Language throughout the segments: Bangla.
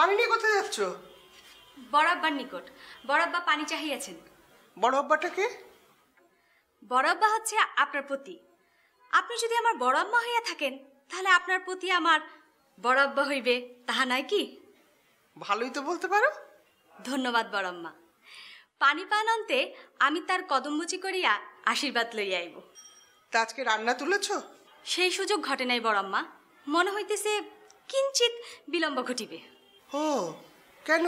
পানি নিয়ে কোথায় যাচ্ছ? বড় আব্বার নিকট। বড় আব্বা পানি চাহিয়াছেন। বড় আব্বাটাকে? বড় আব্বা হচ্ছে আপনার পতি। আপনি যদি আমার বড় আম্মা হইয়া থাকেন, তাহলে আপনার প্রতি আমার বড় আব্বা হইবে, তাহা নয় কি? ভালোই তো বলতে পারো। ধন্যবাদ বড় আম্মা। পানি পান অন্তে আমি তার কদমবুচি করিয়া আশীর্বাদ লইয়া আইব। তা আজকে রান্না তুলেছ? সেই সুযোগ ঘটে নাই বড় আম্মা। মনে হইতেছে কিঞ্চিত বিলম্ব ঘটিবে। ও কেন?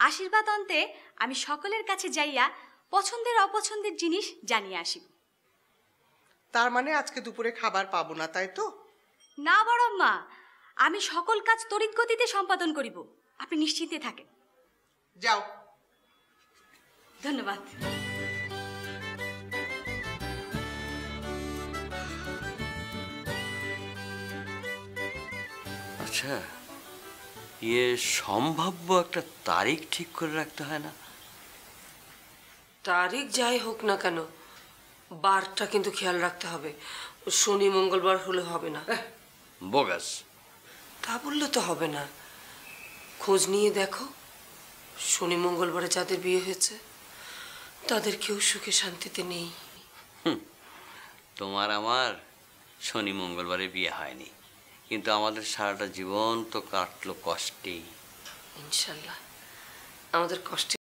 আশীর্বাদ অন্তে আমি সকলের কাছে যাইয়া পছন্দের অপছন্দের জিনিস জানিয়ে আসিব। তার মানে আজকে দুপুরে খাবার পাবো না, তাই তো? না বড় আম্মা, আমি সকল কাজ তড়িৎ গতিতে সম্পাদন করিব, আপনি নিশ্চিন্তে থাকেন। যাও। ধন্যবাদ। আচ্ছা, সম্ভাব্য একটা তারিখ ঠিক করে রাখতে হয় না? তারিখ যাই হোক না কেন, বারটা কিন্তু খেয়াল রাখতে হবে। শনি মঙ্গলবার হলে হবে না। বোগাস। তা বললে তো হবে না। খোঁজ নিয়ে দেখো, শনি মঙ্গলবারে যাদের বিয়ে হয়েছে তাদের কেউ সুখে শান্তিতে নেই। তোমার আমার শনি মঙ্গলবারে বিয়ে হয়নি, কিন্তু আমাদের সারাটা জীবন তো কাটলো কষ্টেই। ইনশাল্লাহ আমাদের কষ্টে